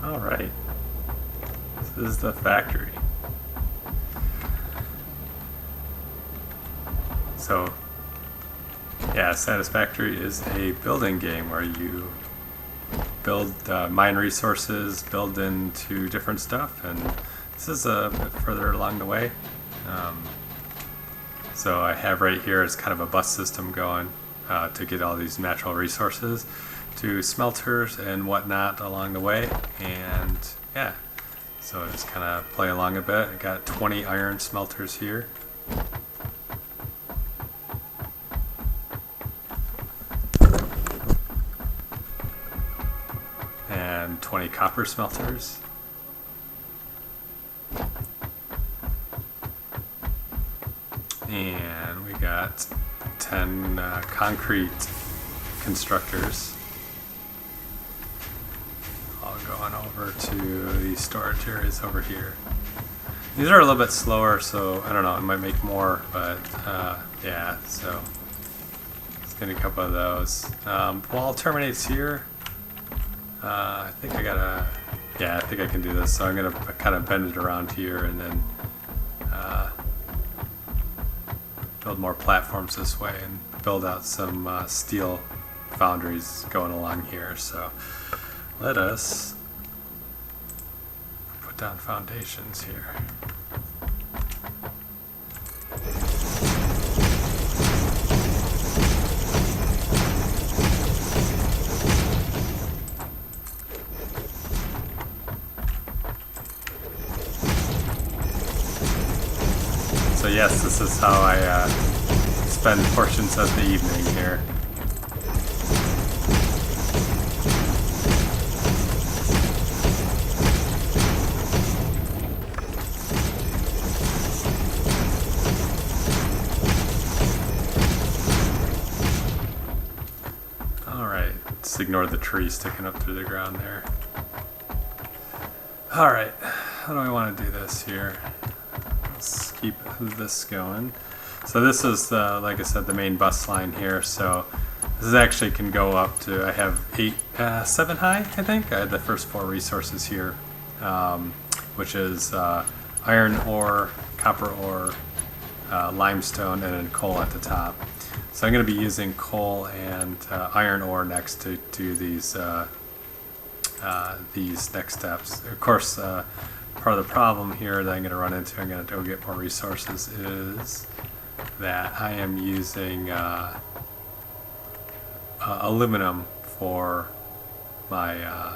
Alright, this is the factory. So, yeah, Satisfactory is a building game where you build mine resources, build into different stuff, and this is a bit further along the way. So I have right here is kind of a bus system going to get all these natural resources to smelters and whatnot along the way, and yeah, so I just kind of play along a bit. I got 20 iron smelters here. And 20 copper smelters. And we got 10 concrete constructors. All going over to the storage areas over here. These are a little bit slower, so I don't know, it might make more, but yeah, so let's get a couple of those. Wall terminates here. I think I gotta, yeah, I think I can do this, so I'm gonna kind of bend it around here and then build more platforms this way and build out some steel foundries going along here. So let us put down foundations here. So yes, this is how I spend portions of the evening here. Alright, just ignore the tree sticking up through the ground there. Alright, how do I want to do this here? Let's keep this going. So this is the, like I said, the main bus line here. So this is actually can go up to, I have 7 high, I think. I had the first 4 resources here, which is iron ore, copper ore, limestone, and then coal at the top. So I'm going to be using coal and iron ore next to these next steps. Of course, part of the problem here that I'm going to run into, I'm going to go get more resources, is that I am using aluminum for my,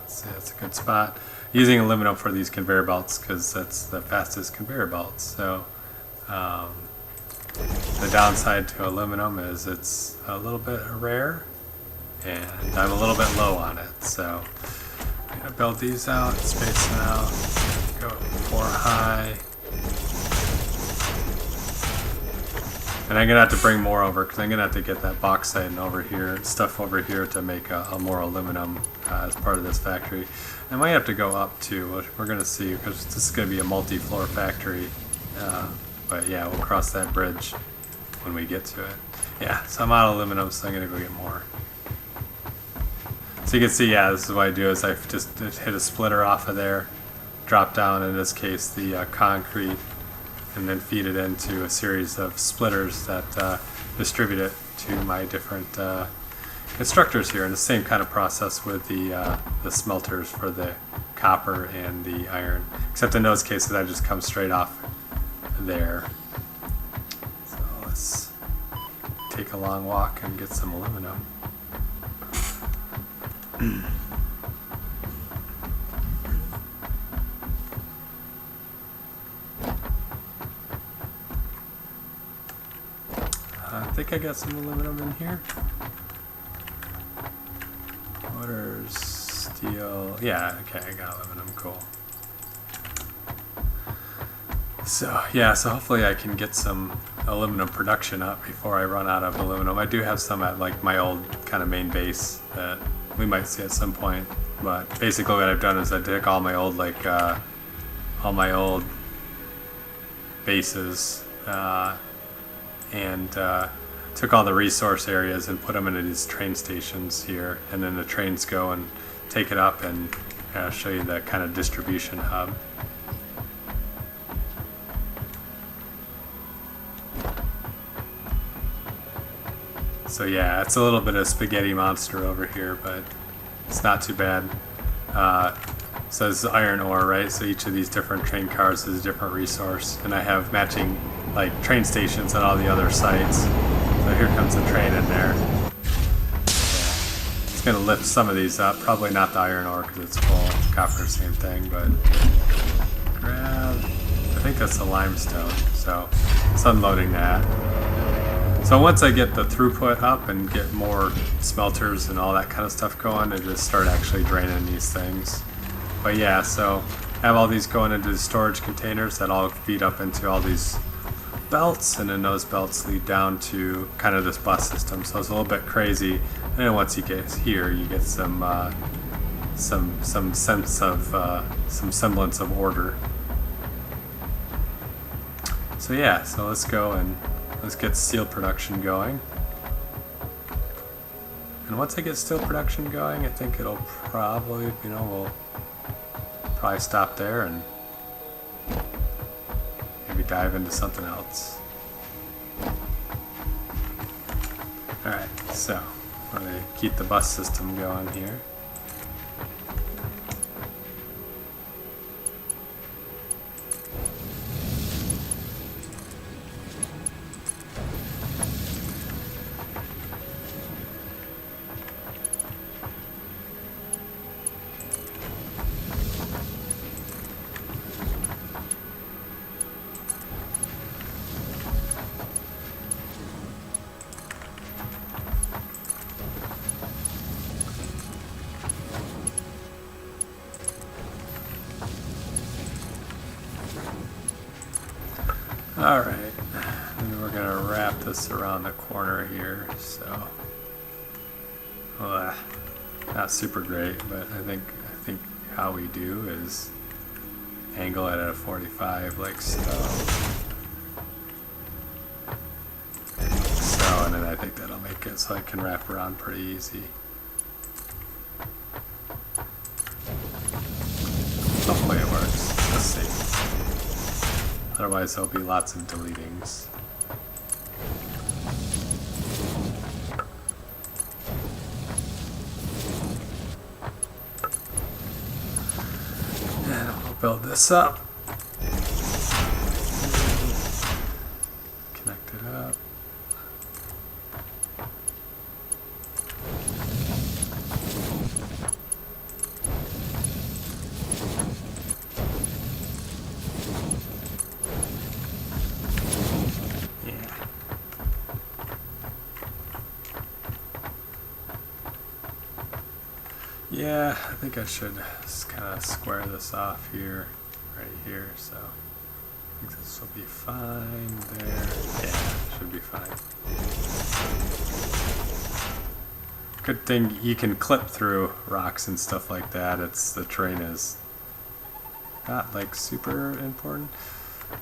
let's see, that's a good spot, using aluminum for these conveyor belts because that's the fastest conveyor belts. So the downside to aluminum is it's a little bit rare and I'm a little bit low on it. So I'm going to build these out, space them out, go 4 high. And I'm going to have to bring more over because I'm going to have to get that bauxite and over here, stuff over here to make a more aluminum as part of this factory. I might have to go up too, we're going to see, because this is going to be a multi-floor factory. But yeah, we'll cross that bridge when we get to it. Yeah, so I'm out of aluminum, so I'm going to go get more. So you can see, yeah, this is what I do, is I just hit a splitter off of there, drop down, in this case, the concrete, and then feed it into a series of splitters that distribute it to my different constructors here. And the same kind of process with the smelters for the copper and the iron, except in those cases I just come straight off there. So let's take a long walk and get some aluminum. I think I got some aluminum in here. Waters, steel. Yeah, okay, I got aluminum. Cool. So yeah, so hopefully I can get some aluminum production up before I run out of aluminum. I do have some at like my old kind of main base that we might see at some point. But basically what I've done is I took all my old bases and took all the resource areas and put them into these train stations here, and then the trains go and take it up and show you the kind of distribution hub. So yeah, it's a little bit of spaghetti monster over here, but it's not too bad. Says iron ore, right? So each of these different train cars is a different resource, and I have matching like train stations at all the other sites. So here comes the train in there. Yeah. It's gonna lift some of these up, probably not the iron ore because it's full. Copper, same thing, but grab, I think that's the limestone, so it's unloading that. So once I get the throughput up and get more smelters and all that kind of stuff going, I just start actually draining these things. But yeah, so I have all these going into the storage containers that all feed up into all these belts, and then those belts lead down to kind of this bus system. So it's a little bit crazy. And then once you get here, you get some sense of some semblance of order. So yeah, so let's go and let's get steel production going. And once I get steel production going, I think it'll probably, we'll probably stop there and maybe dive into something else. Alright, so I'm going to keep the bus system going here. Alright, and we're gonna wrap this around the corner here, so not super great, but I think how we do is angle it at a 45 like so. So, and then I think that'll make it so I can wrap around pretty easy. Hopefully it works. Let's see. Otherwise there'll be lots of deletings. And we'll build this up. Connect it up. Yeah, I think I should just kind of square this off here, right here, so I think this will be fine there. Yeah, should be fine. Good thing you can clip through rocks and stuff like that. The terrain is not like super important.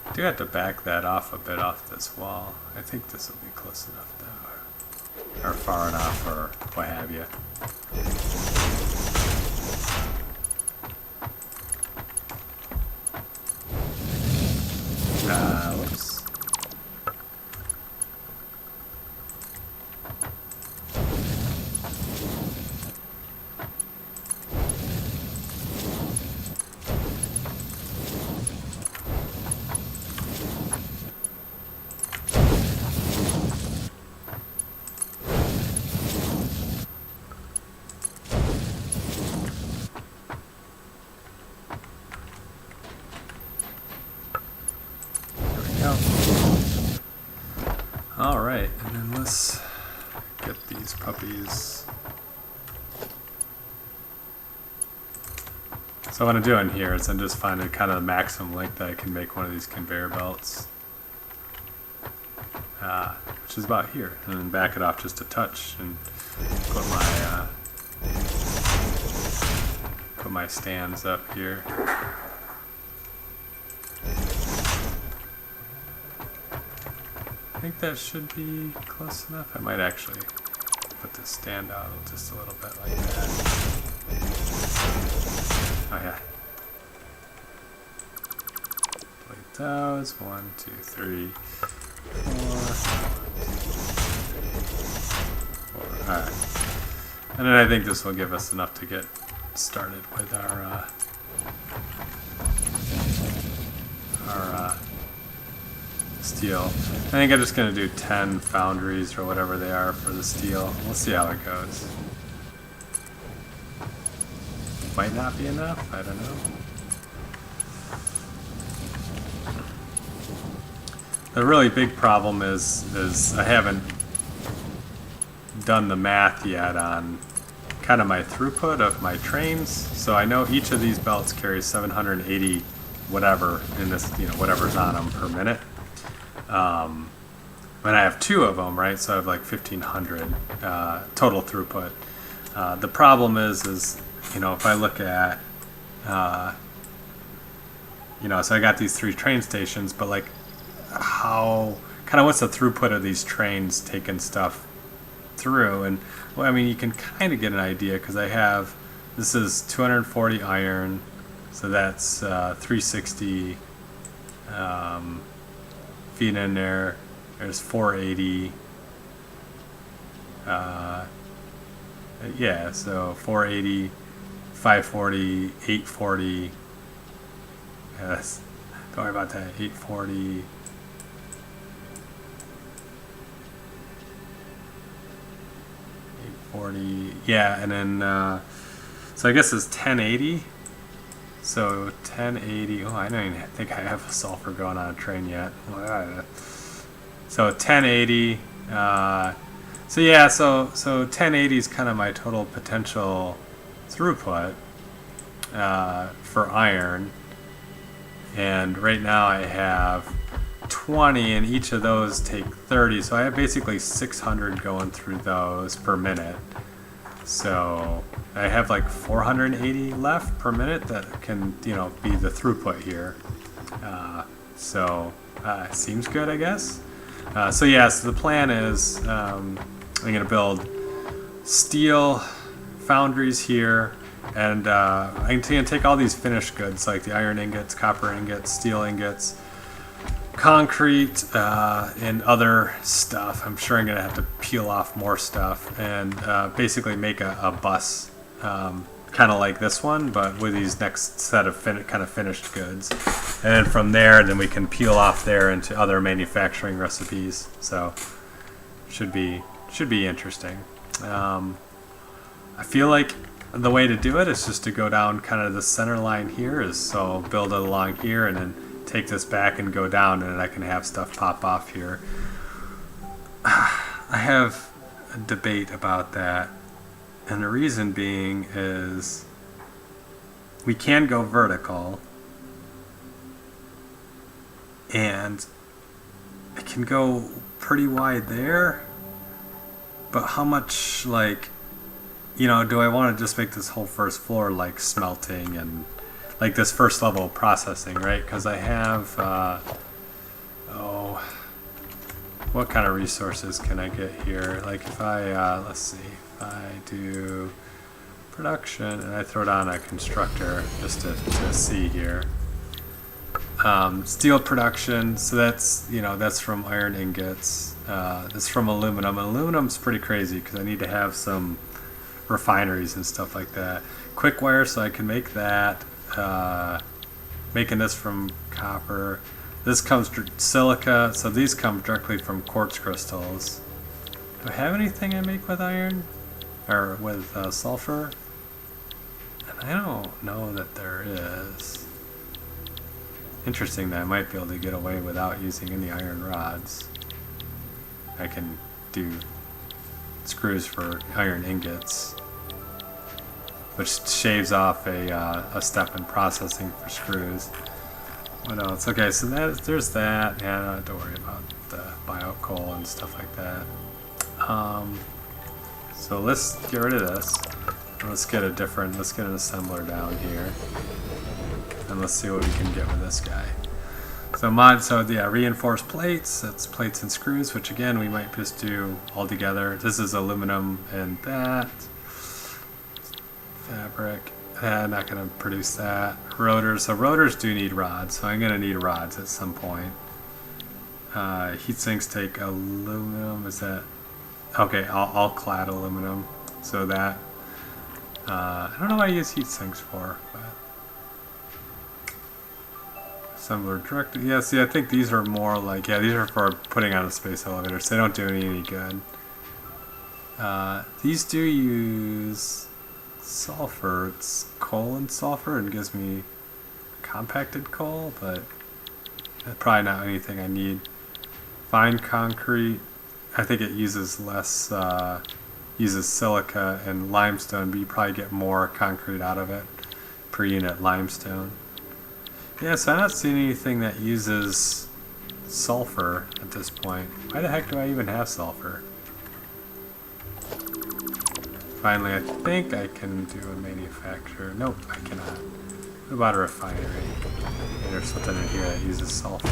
I do have to back that off a bit off this wall. I think this will be close enough though, or far enough, or what have you. Whoops. Alright, and then let's get these puppies. So what I'm doing here is I'm just finding kind of the maximum length that I can make one of these conveyor belts. Which is about here. And then back it off just a touch and put my stands up here. I think that should be close enough. I might actually put this stand out just a little bit like that. Oh yeah. Delete those. 1, 2, 3, 4. Alright. And then I think this will give us enough to get started with our steel. I think I'm just going to do 10 foundries or whatever they are for the steel. We'll see how it goes. Might not be enough, I don't know. The really big problem is I haven't done the math yet on kind of my throughput of my trains. So I know each of these belts carries 780 whatever in this, whatever's on them per minute. And I have 2 of them, right? So I have like 1,500 total throughput. The problem is if I look at, so I got these 3 train stations, but like what's the throughput of these trains taking stuff through? And well, I mean, you can kind of get an idea because this is 240 iron, so that's 360 feet in there. There's 480. Yeah, so 480, 540, 840. Yes, don't worry about that. 840. 840. Yeah, and then so I guess it's 1080. So 1080. Oh, I don't even think I have a sulfur going on a train yet. So 1080. So yeah, so 1080 is kind of my total potential throughput for iron. And right now I have 20, and each of those take 30. So I have basically 600 going through those per minute. So I have like 480 left per minute that can, be the throughput here. Seems good, I guess. So the plan is I'm going to build steel foundries here, and I'm going to take all these finished goods like the iron ingots, copper ingots, steel ingots, concrete, and other stuff. I'm sure I'm going to have to peel off more stuff and basically make a bus kind of like this one, but with these next set of finished goods. And then from there, then we can peel off there into other manufacturing recipes. So should be interesting. I feel like the way to do it is just to go down kind of the center line here. So build it along here and then take this back and go down, and then I can have stuff pop off here. I have a debate about that. And the reason being is we can go vertical, and it can go pretty wide there, but how much, do I want to just make this whole first floor like smelting and like this first level of processing, right? Because I have, what kind of resources can I get here? Like if I, let's see. I do production and I throw down a constructor just to see here. Steel production, so that's from iron ingots. That's from aluminum. Aluminum's pretty crazy because I need to have some refineries and stuff like that. Quick wire, so I can make that. Making this from copper. This comes silica, so these come directly from quartz crystals. Do I have anything I make with iron? Or with sulfur? And I don't know that there is. Interesting that I might be able to get away without using any iron rods. I can do screws for iron ingots, which shaves off a step in processing for screws. What else? Okay, so there's that. Yeah, I don't have to worry about the bio coal and stuff like that. So let's get rid of this. Let's get an assembler down here. And let's see what we can get with this guy. So reinforced plates, that's plates and screws, which again we might just do all together. This is aluminum and that. Fabric. Not going to produce that. Rotors. So rotors do need rods, so I'm going to need rods at some point. Heat sinks take aluminum. Is that okay? All clad aluminum. So that I don't know what I use heat sinks for, but assembler directed. Yeah, see, I think these are more like these are for putting on a space elevator. So they don't do any good. These do use sulfur. It's coal and sulfur, and gives me compacted coal, but probably not anything I need. Fine concrete, I think it uses less, uses silica and limestone, but you probably get more concrete out of it per unit limestone. Yeah, so I'm not seeing anything that uses sulfur at this point. Why the heck do I even have sulfur? Finally, I think I can do a manufacturer. Nope, I cannot. What about a refinery? Yeah, there's something in here that uses sulfur.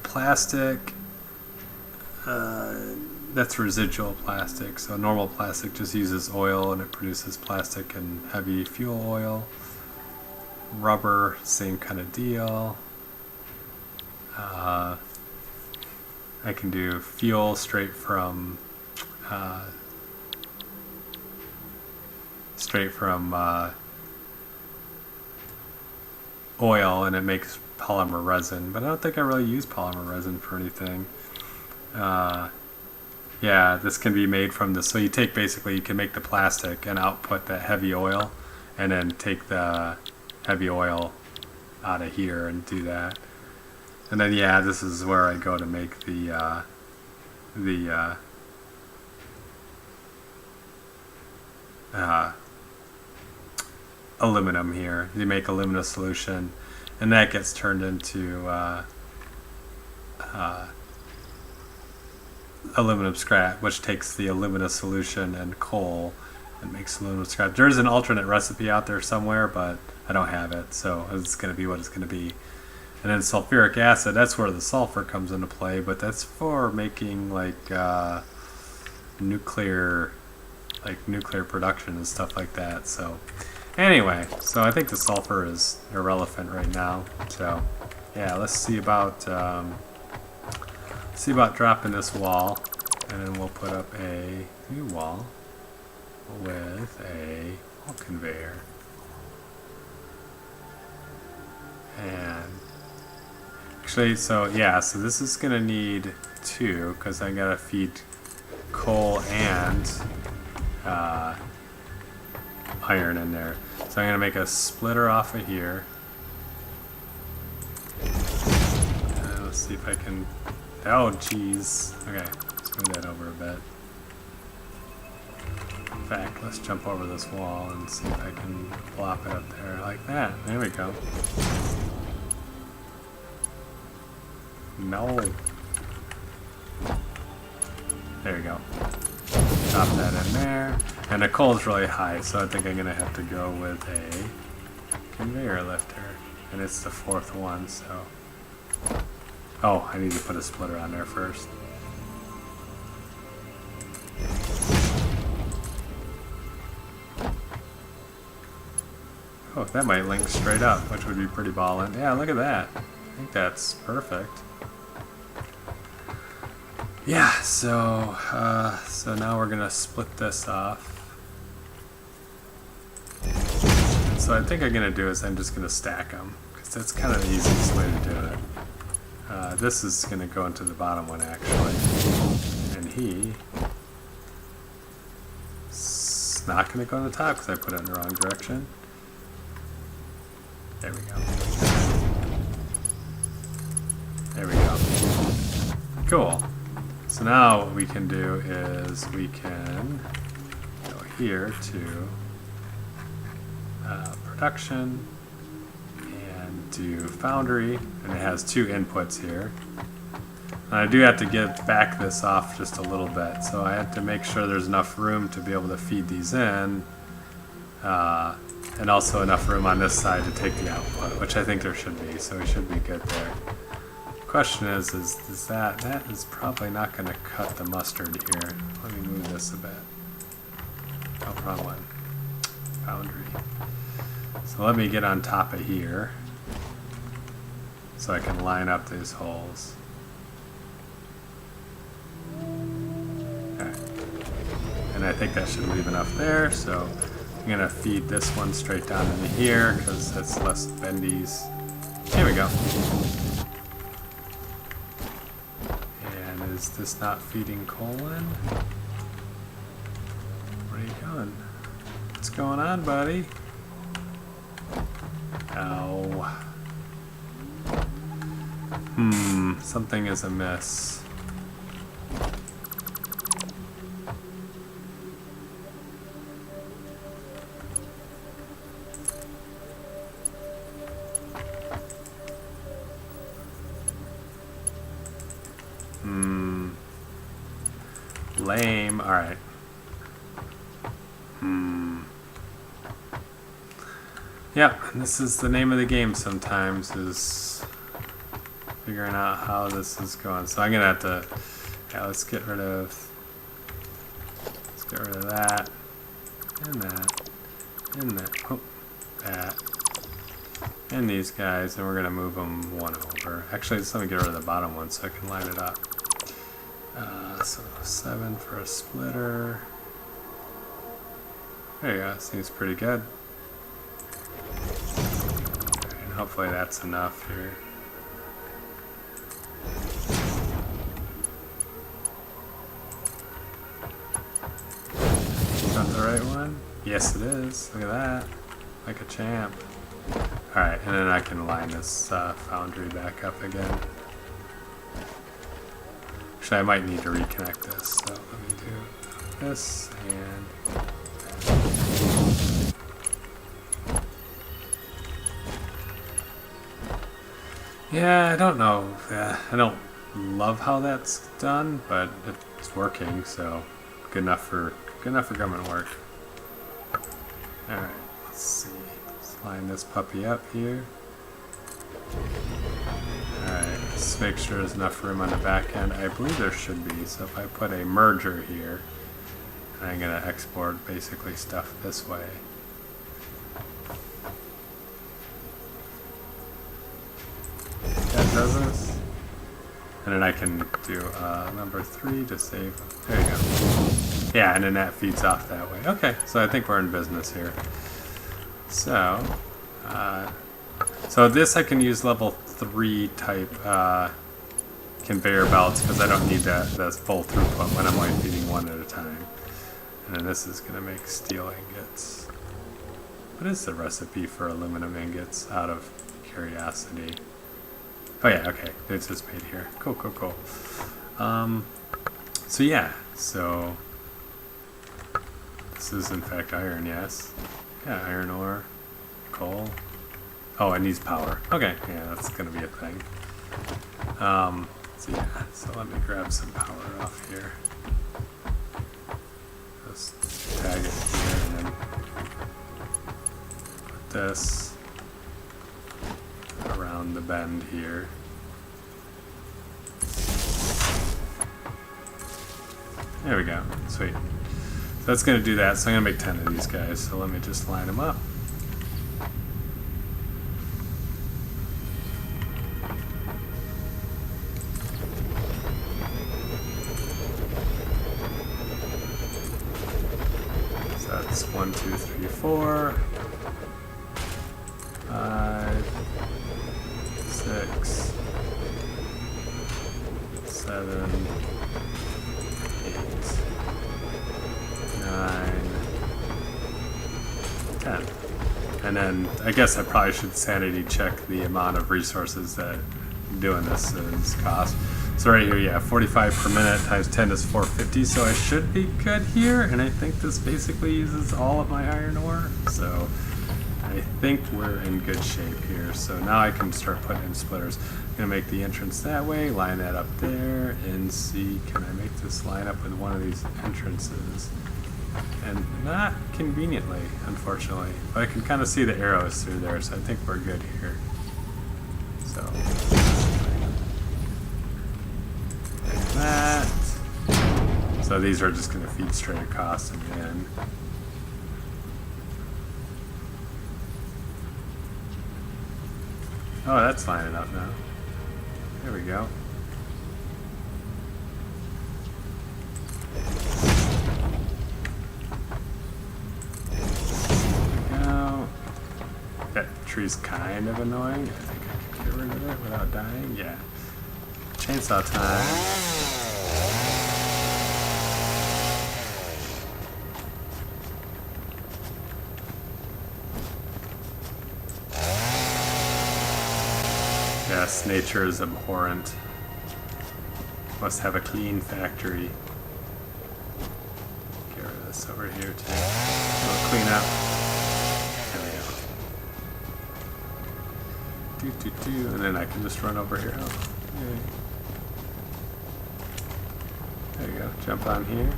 Plastic. That's residual plastic. So normal plastic just uses oil and it produces plastic and heavy fuel oil. Rubber, same kind of deal. I can do fuel straight from oil, and it makes polymer resin, but I don't think I really use polymer resin for anything. Yeah, this can be made from this. So you take, basically you can make the plastic and output that heavy oil, and then take the heavy oil out of here and do that. And then yeah, this is where I go to make the aluminum here. You make alumina solution, and that gets turned into aluminum scrap, which takes the alumina solution and coal and makes aluminum scrap. There's an alternate recipe out there somewhere, but I don't have it, so it's going to be what it's going to be. And then sulfuric acid, that's where the sulfur comes into play, but that's for making like nuclear production and stuff like that. So anyway, so I think the sulfur is irrelevant right now. So yeah, let's see about dropping this wall, and then we'll put up a new wall with a wall conveyor. And actually, so yeah, so this is gonna need two, because I gotta feed coal and iron in there. So I'm gonna make a splitter off of here. Let's see if I can. Oh, geez. Okay, let's move that over a bit. In fact, let's jump over this wall and see if I can plop it up there like that. There we go. No. There you go. Drop that in there. And the coal is really high, so I think I'm going to have to go with a conveyor lifter. And it's the fourth one, so... Oh, I need to put a splitter on there first. Oh, that might link straight up, which would be pretty ballin'. Yeah, look at that. I think that's perfect. Yeah, so now we're gonna split this off. And so I think I'm gonna do is I'm just gonna stack them, because that's kind of the easiest way to do it. This is gonna go into the bottom one actually, and he's not gonna go on the top because I put it in the wrong direction. There we go. There we go. Cool. So now what we can do is we can go here to production and do foundry, and it has two inputs here. And I do have to back this off just a little bit, so I have to make sure there's enough room to be able to feed these in, and also enough room on this side to take the output, which I think there should be, so we should be good there. Question is that is probably not going to cut the mustard here. Let me move this a bit. Oh, wrong one. foundry. So let me get on top of here so I can line up these holes. Okay. And I think that should leave enough there, so I'm going to feed this one straight down into here because that's less bendies. There we go. And is this not feeding coal in? Where are you going? What's going on, buddy? Ow. Something is amiss. Lame. Alright. Yeah, this is the name of the game sometimes, is figuring out how this is going. So I'm gonna have to, yeah, let's get rid of that, and that, and that, oh, that, and these guys, and we're gonna move them one over. Actually, just let me get rid of the bottom one so I can line it up. So 7 for a splitter. There you go, seems pretty good. And hopefully that's enough here. Is that the right one? Yes it is, look at that. Like a champ. Alright, and then I can line this foundry back up again. Actually, I might need to reconnect this, so let me do this and yeah, I don't know. I don't love how that's done, but it's working, so good enough for government work. All right, let's see. Let's line this puppy up here. Alright, let's make sure there's enough room on the back end. I believe there should be, so if I put a merger here, I'm going to export basically stuff this way. That does this. And then I can do number 3 to save. There you go. Yeah, and then that feeds off that way. Okay, so I think we're in business here. So, this I can use level 3 type conveyor belts because I don't need that full throughput when I'm only feeding one at a time. And then this is going to make steel ingots. What is the recipe for aluminum ingots out of curiosity? Oh yeah, okay, it's just made here. Cool, cool, cool. So yeah, so this is in fact iron, yes. Yeah, iron ore, coal. Oh, it needs power. Okay, yeah, that's gonna be a thing. So yeah, so let me grab some power off here. Just tag it here and then put this around the bend here. There we go, sweet. So that's gonna do that, so I'm gonna make 10 of these guys, so let me just line them up. That's 1, 2, 3, 4, 5, 6, 7, 8, 9, 10. And then I guess I probably should sanity check the amount of resources that doing this is cost. So right here, yeah, 45 per minute times 10 is 450, so I should be good here, and I think this basically uses all of my iron ore, so I think we're in good shape here. So now I can start putting in splitters. I'm gonna make the entrance that way, line that up there, and see, can I make this line up with one of these entrances? And not conveniently, unfortunately, but I can kind of see the arrows through there, so I think we're good here. So that. So these are just going to feed straight across and in. Oh, that's lining up now. There we go. That tree's kind of annoying. I think I can get rid of it without dying. Yeah. Chainsaw time. Yes, nature is abhorrent. Must have a clean factory. Get rid of this over here too. A little clean up. And then I can just run over here. Oh, yay. There you go. Jump on here.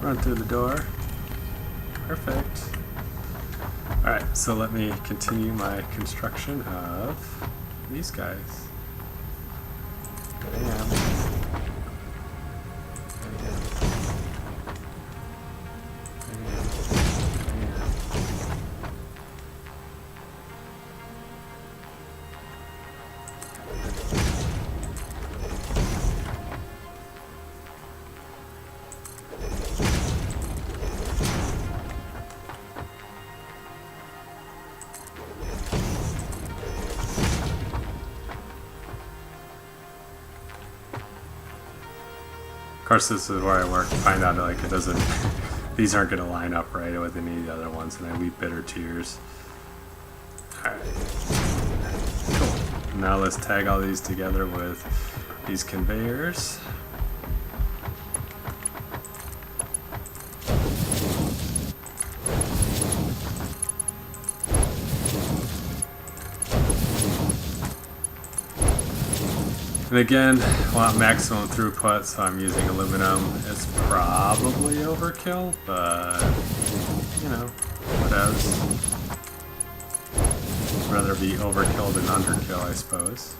Run through the door. Perfect. Alright, so let me continue my construction of these guys. Bam. Of course, this is where I work to find out like it doesn't. These aren't going to line up right with any of the other ones, and I weep bitter tears. All right, cool. Now let's tag all these together with these conveyors. And again, I want maximum throughput, so I'm using aluminum. It's probably overkill, but, you know, whatevs. Rather be overkill than underkill, I suppose.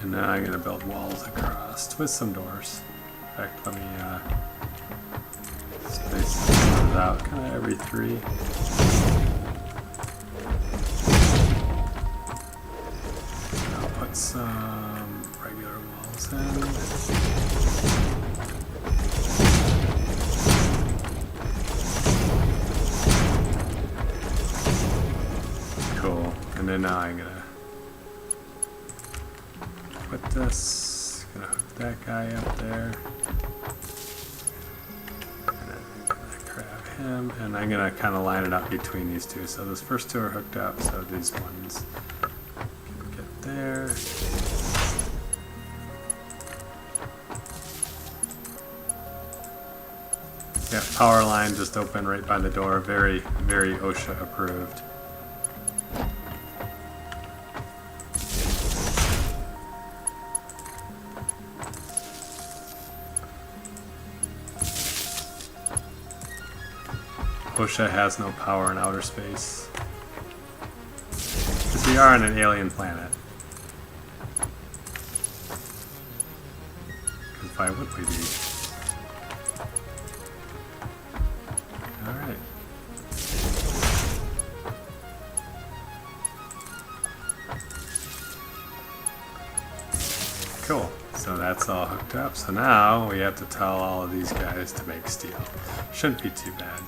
And now I'm going to build walls across with some doors. In fact, let me space this out kind of every 3. I'll put some regular walls in. Cool. And then now I'm going to put this, gonna hook that guy up there. And then gonna grab him, and I'm gonna kind of line it up between these two. So those first 2 are hooked up, so these ones can get there. Yeah, power line just open right by the door. Very, very OSHA approved. OSHA has no power in outer space. Because we are on an alien planet. Because why would we be? Alright. Cool. So that's all hooked up. So now we have to tell all of these guys to make steel. Shouldn't be too bad.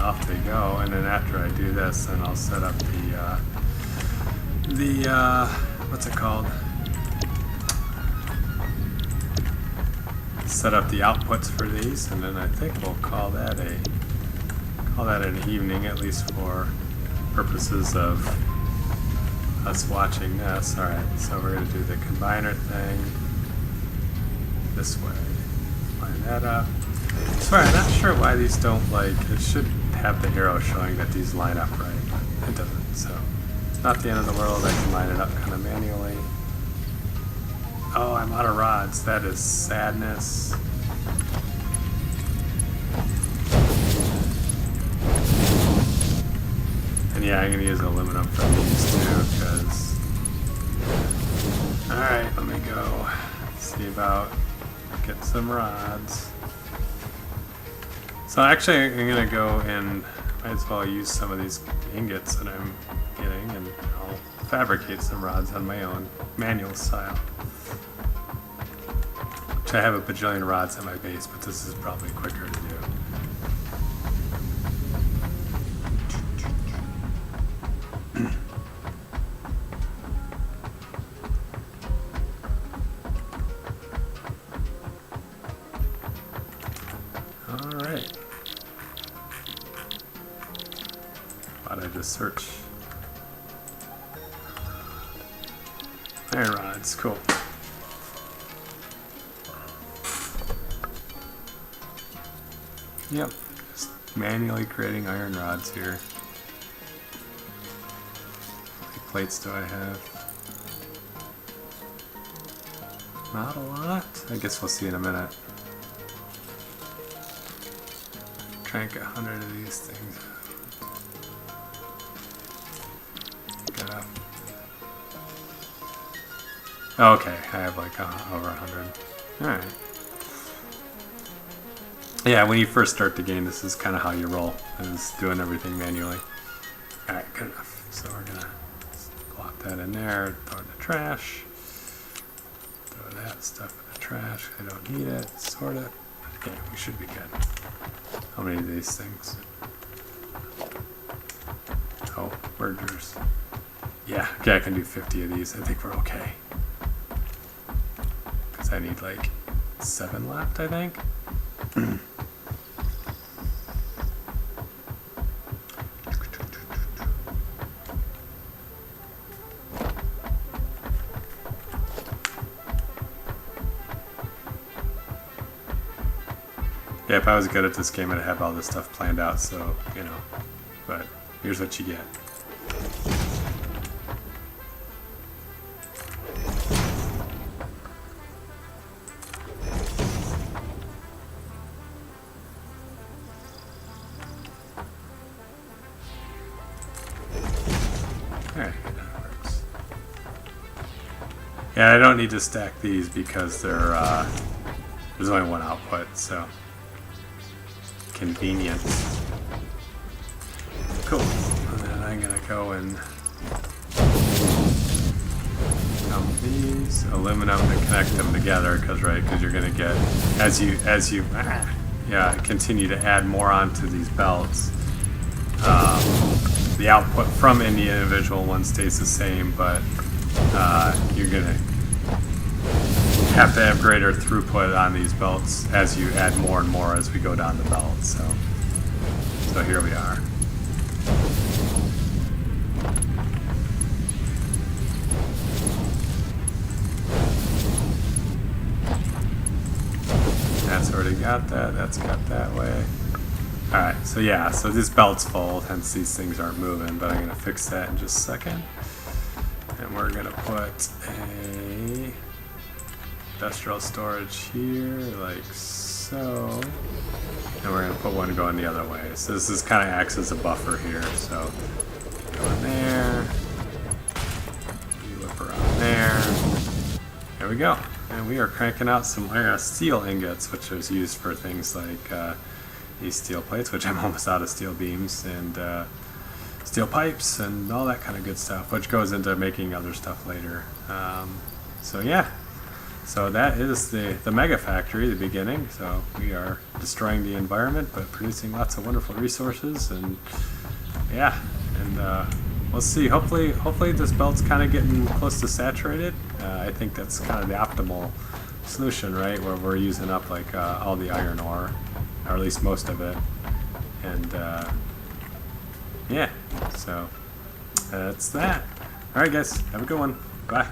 Off they go, and then after I do this, then I'll set up the what's it called? set up the outputs for these, and then I think we'll call that an evening, at least for purposes of us watching this. Alright, so we're going to do the combiner thing this way. Line that up. Sorry, I'm not sure why these don't, like, it should have the arrow showing that these line up right, but it doesn't, so it's not the end of the world. I can line it up kind of manually. Oh, I'm out of rods. That is sadness. And yeah, I'm going to use aluminum for these too, because... Alright, let me go see about getting some rods. So actually, I'm going to go and might as well use some of these ingots that I'm getting, and I'll fabricate some rods on my own, manual style. Which I have a bajillion rods at my base, but this is probably quicker to do. Alright. Thought I'd just search. Iron rods, cool. Yep, just manually creating iron rods here. How many plates do I have? Not a lot. I guess we'll see in a minute. Crank 100 of these things. Get up. Okay, I have like over 100. Alright. Yeah, when you first start the game, this is kind of how you roll, is doing everything manually. Alright, good enough. So we're gonna plop that in there, throw it in the trash. Throw that stuff in the trash. I don't need it. Sort it. Okay, we should be good. How many of these things? Oh, mergers. Yeah, okay, I can do 50 of these. I think we're okay. Because I need like 7 left, I think. Yeah, if I was good at this game, I'd have all this stuff planned out, so, you know, but here's what you get. Alright, that works. Yeah, I don't need to stack these because they're, there's only one output, so convenient. Cool. And then I'm gonna go and dump these aluminum to connect them together, because you're gonna get as you continue to add more onto these belts. The output from any individual one stays the same, but you're gonna have to have greater throughput on these belts as you add more and more as we go down the belt. So here we are. That's already got that. That's got that way. Alright, so yeah, so this belt's full, hence these things aren't moving, but I'm going to fix that in just a second. And we're going to put a industrial storage here, like so. And we're going to put one going the other way. So this is kind of acts as a buffer here. So go in there. You whip around there. There we go. And we are cranking out some steel ingots, which is used for things like these steel plates, which I'm almost out of steel beams, and steel pipes, and all that kind of good stuff, which goes into making other stuff later. So yeah. So that is the Mega Factory, the beginning. So we are destroying the environment, but producing lots of wonderful resources, and yeah, and we'll see. Hopefully this belt's kind of getting close to saturated. I think that's kind of the optimal solution, right, where we're using up like all the iron ore, or at least most of it. And yeah, so that's that. All right, guys, have a good one. Bye.